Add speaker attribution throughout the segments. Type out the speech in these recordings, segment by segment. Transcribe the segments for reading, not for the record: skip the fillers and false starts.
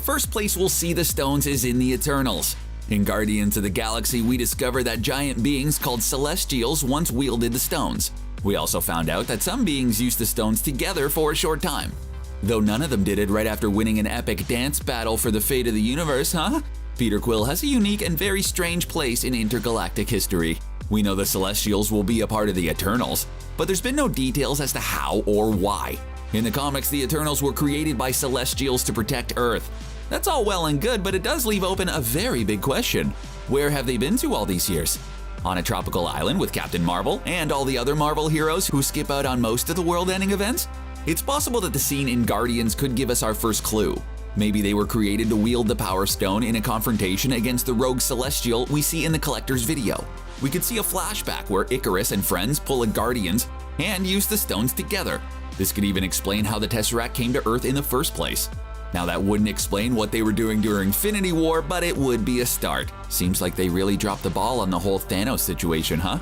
Speaker 1: first place we'll see the stones is in the Eternals. In Guardians of the Galaxy, we discover that giant beings called Celestials once wielded the stones. We also found out that some beings used the stones together for a short time. Though none of them did it right after winning an epic dance battle for the fate of the universe, huh? Peter Quill has a unique and very strange place in intergalactic history. We know the Celestials will be a part of the Eternals, but there's been no details as to how or why. In the comics, the Eternals were created by Celestials to protect Earth. That's all well and good, but it does leave open a very big question. Where have they been to all these years? On a tropical island with Captain Marvel and all the other Marvel heroes who skip out on most of the world-ending events? It's possible that the scene in Guardians could give us our first clue. Maybe they were created to wield the Power Stone in a confrontation against the rogue Celestial we see in the Collector's video. We could see a flashback where Icarus and friends pull a Guardians and use the stones together. This could even explain how the Tesseract came to Earth in the first place. Now that wouldn't explain what they were doing during Infinity War, but it would be a start. Seems like they really dropped the ball on the whole Thanos situation, huh?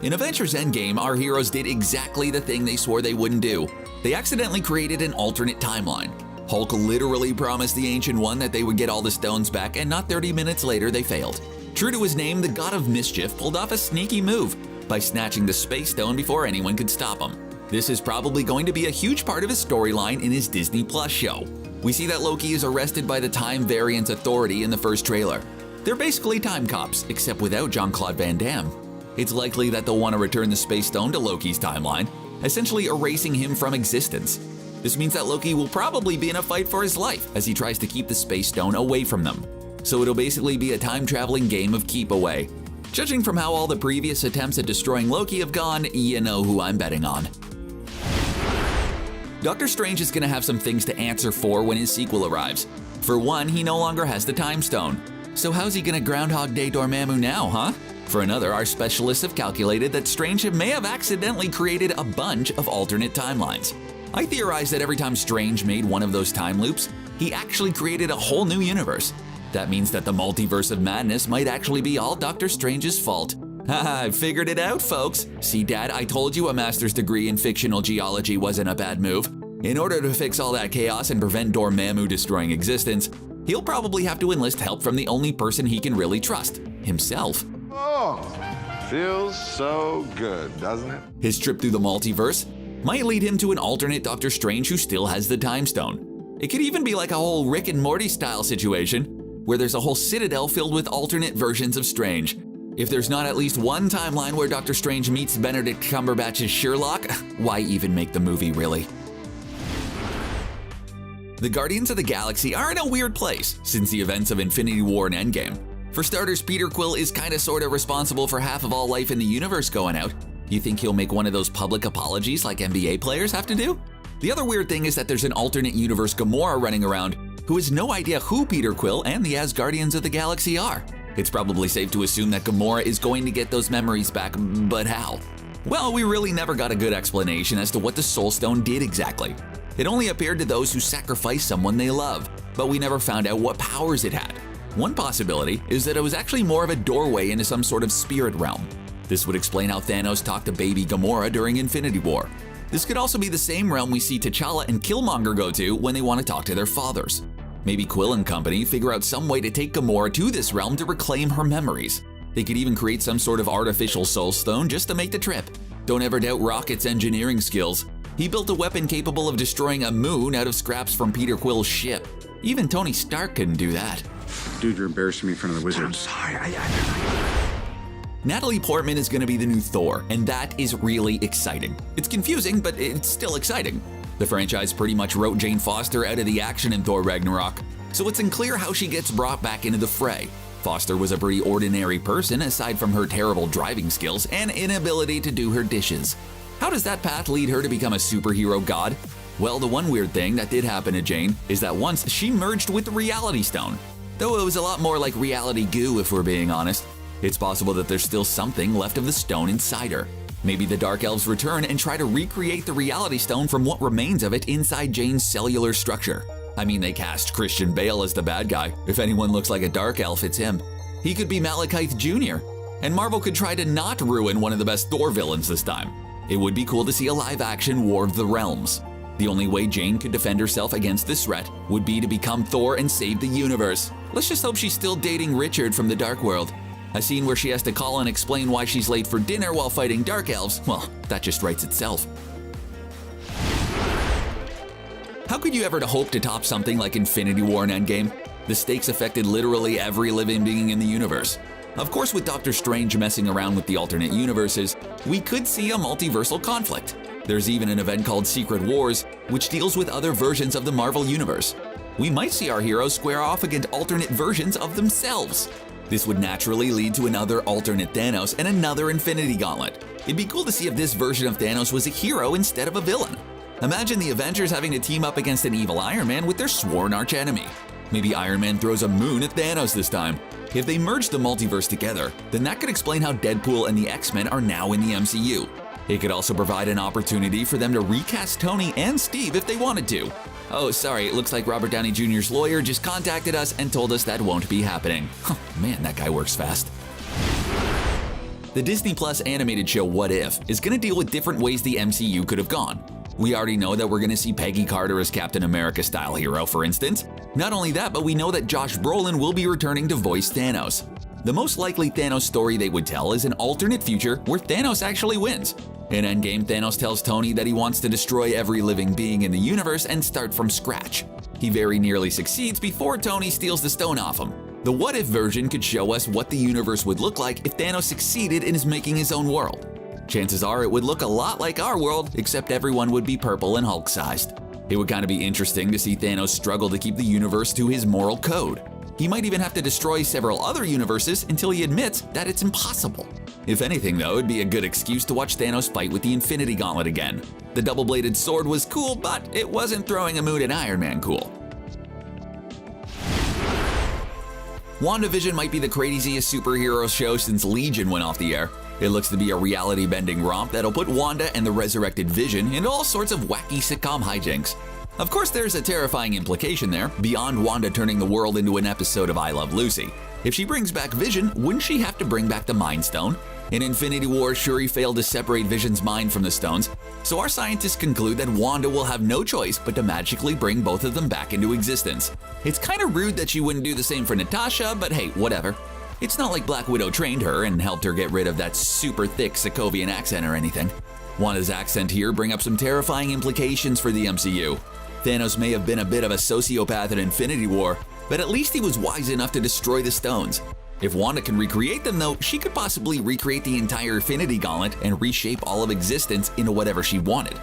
Speaker 1: In Avengers Endgame, our heroes did exactly the thing they swore they wouldn't do. They accidentally created an alternate timeline. Hulk literally promised the Ancient One that they would get all the stones back, and not 30 minutes later they failed. True to his name, the God of Mischief pulled off a sneaky move by snatching the Space Stone before anyone could stop him. This is probably going to be a huge part of his storyline in his Disney Plus show. We see that Loki is arrested by the Time Variance Authority in the first trailer. They're basically time cops, except without Jean-Claude Van Damme. It's likely that they'll want to return the Space Stone to Loki's timeline, essentially erasing him from existence. This means that Loki will probably be in a fight for his life as he tries to keep the Space Stone away from them. So it'll basically be a time-traveling game of keep away. Judging from how all the previous attempts at destroying Loki have gone, you know who I'm betting on. Doctor Strange is going to have some things to answer for when his sequel arrives. For one, he no longer has the Time Stone. So how's he going to Groundhog Day Dormammu now, huh? For another, our specialists have calculated that Strange may have accidentally created a bunch of alternate timelines. I theorize that every time Strange made one of those time loops, he actually created a whole new universe. That means that the multiverse of madness might actually be all Doctor Strange's fault. Haha, I figured it out, folks. See, Dad, I told you a master's degree in fictional geology wasn't a bad move. In order to fix all that chaos and prevent Dormammu destroying existence, he'll probably have to enlist help from the only person he can really trust, himself.
Speaker 2: Oh, feels so good, doesn't it?
Speaker 1: His trip through the multiverse might lead him to an alternate Doctor Strange who still has the Time Stone. It could even be like a whole Rick and Morty style situation, where there's a whole citadel filled with alternate versions of Strange. If there's not at least one timeline where Doctor Strange meets Benedict Cumberbatch's Sherlock, why even make the movie, really? The Guardians of the Galaxy are in a weird place since the events of Infinity War and Endgame. For starters, Peter Quill is kinda sorta responsible for half of all life in the universe going out. You think he'll make one of those public apologies like NBA players have to do? The other weird thing is that there's an alternate universe Gamora running around who has no idea who Peter Quill and the Asgardians of the Galaxy are. It's probably safe to assume that Gamora is going to get those memories back, but how? Well, we really never got a good explanation as to what the Soul Stone did exactly. It only appeared to those who sacrificed someone they love, but we never found out what powers it had. One possibility is that it was actually more of a doorway into some sort of spirit realm. This would explain how Thanos talked to baby Gamora during Infinity War. This could also be the same realm we see T'Challa and Killmonger go to when they want to talk to their fathers. Maybe Quill and company figure out some way to take Gamora to this realm to reclaim her memories. They could even create some sort of artificial soul stone just to make the trip. Don't ever doubt Rocket's engineering skills. He built a weapon capable of destroying a moon out of scraps from Peter Quill's ship. Even Tony Stark couldn't do that.
Speaker 3: Dude, you're embarrassing me in front of the wizards.
Speaker 2: I'm sorry,
Speaker 1: Natalie Portman is going to be the new Thor, and that is really exciting. It's confusing, but it's still exciting. The franchise pretty much wrote Jane Foster out of the action in Thor Ragnarok, so it's unclear how she gets brought back into the fray. Foster was a pretty ordinary person aside from her terrible driving skills and inability to do her dishes. How does that path lead her to become a superhero god? Well, the one weird thing that did happen to Jane is that once she merged with the Reality Stone. Though it was a lot more like reality goo if we're being honest. It's possible that there's still something left of the stone inside her. Maybe the Dark Elves return and try to recreate the Reality Stone from what remains of it inside Jane's cellular structure. I mean, they cast Christian Bale as the bad guy. If anyone looks like a Dark Elf, it's him. He could be Malekith Jr. And Marvel could try to not ruin one of the best Thor villains this time. It would be cool to see a live-action War of the Realms. The only way Jane could defend herself against this threat would be to become Thor and save the universe. Let's just hope she's still dating Richard from the Dark World. A scene where she has to call and explain why she's late for dinner while fighting dark elves, well, that just writes itself. How could you ever hope to top something like Infinity War and Endgame? The stakes affected literally every living being in the universe. Of course, with Doctor Strange messing around with the alternate universes, we could see a multiversal conflict. There's even an event called Secret Wars, which deals with other versions of the Marvel Universe. We might see our heroes square off against alternate versions of themselves. This would naturally lead to another alternate Thanos and another Infinity Gauntlet. It'd be cool to see if this version of Thanos was a hero instead of a villain. Imagine the Avengers having to team up against an evil Iron Man with their sworn archenemy. Maybe Iron Man throws a moon at Thanos this time. If they merge the multiverse together, then that could explain how Deadpool and the X-Men are now in the MCU. It could also provide an opportunity for them to recast Tony and Steve if they wanted to. Oh, sorry, it looks like Robert Downey Jr.'s lawyer just contacted us and told us that won't be happening. Man, that guy works fast. The Disney Plus animated show What If is going to deal with different ways the MCU could have gone. We already know that we're going to see Peggy Carter as Captain America-style hero, for instance. Not only that, but we know that Josh Brolin will be returning to voice Thanos. The most likely Thanos story they would tell is an alternate future where Thanos actually wins. In Endgame, Thanos tells Tony that he wants to destroy every living being in the universe and start from scratch. He very nearly succeeds before Tony steals the stone off him. The What If version could show us what the universe would look like if Thanos succeeded in making his own world. Chances are it would look a lot like our world, except everyone would be purple and Hulk-sized. It would kind of be interesting to see Thanos struggle to keep the universe to his moral code. He might even have to destroy several other universes until he admits that it's impossible. If anything though, it'd be a good excuse to watch Thanos fight with the Infinity Gauntlet again. The double-bladed sword was cool, but it wasn't throwing a moon at Iron Man cool. WandaVision might be the craziest superhero show since Legion went off the air. It looks to be a reality-bending romp that'll put Wanda and the resurrected Vision into all sorts of wacky sitcom hijinks. Of course, there's a terrifying implication there, beyond Wanda turning the world into an episode of I Love Lucy. If she brings back Vision, wouldn't she have to bring back the Mind Stone? In Infinity War, Shuri failed to separate Vision's mind from the stones, so our scientists conclude that Wanda will have no choice but to magically bring both of them back into existence. It's kind of rude that she wouldn't do the same for Natasha, but hey, whatever. It's not like Black Widow trained her and helped her get rid of that super thick Sokovian accent or anything. Wanda's accent here bring up some terrifying implications for the MCU. Thanos may have been a bit of a sociopath in Infinity War, but at least he was wise enough to destroy the stones. If Wanda can recreate them though, she could possibly recreate the entire Infinity Gauntlet and reshape all of existence into whatever she wanted.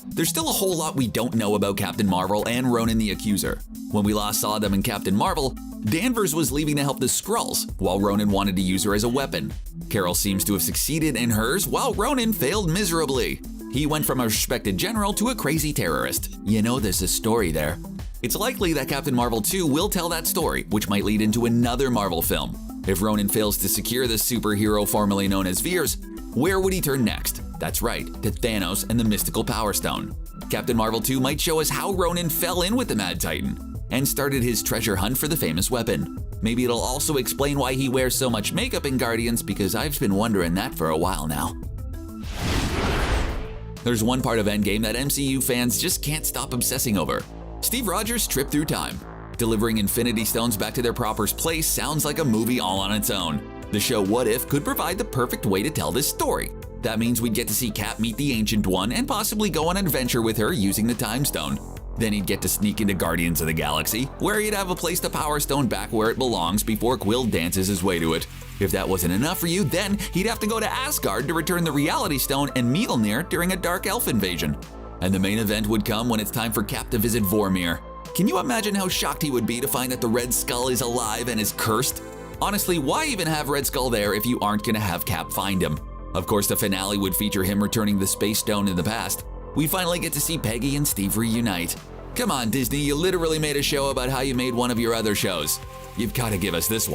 Speaker 1: There's still a whole lot we don't know about Captain Marvel and Ronan the Accuser. When we last saw them in Captain Marvel, Danvers was leaving to help the Skrulls, while Ronan wanted to use her as a weapon. Carol seems to have succeeded in hers, while Ronan failed miserably. He went from a respected general to a crazy terrorist. You know there's a story there. It's likely that Captain Marvel 2 will tell that story, which might lead into another Marvel film. If Ronan fails to secure the superhero formerly known as Vers, where would he turn next? That's right, to Thanos and the mystical Power Stone. Captain Marvel 2 might show us how Ronan fell in with the Mad Titan and started his treasure hunt for the famous weapon. Maybe it'll also explain why he wears so much makeup in Guardians, because I've been wondering that for a while now. There's one part of Endgame that MCU fans just can't stop obsessing over. Steve Rogers' trip through time. Delivering Infinity Stones back to their proper place sounds like a movie all on its own. The show What If could provide the perfect way to tell this story. That means we'd get to see Cap meet the Ancient One and possibly go on an adventure with her using the Time Stone. Then he'd get to sneak into Guardians of the Galaxy, where he'd have a place the Power Stone back where it belongs before Quill dances his way to it. If that wasn't enough for you, then he'd have to go to Asgard to return the Reality Stone and Mjolnir during a Dark Elf invasion. And the main event would come when it's time for Cap to visit Vormir. Can you imagine how shocked he would be to find that the Red Skull is alive and is cursed? Honestly, why even have Red Skull there if you aren't gonna have Cap find him? Of course, the finale would feature him returning the Space Stone in the past. We finally get to see Peggy and Steve reunite. Come on, Disney, you literally made a show about how you made one of your other shows. You've gotta give us this one.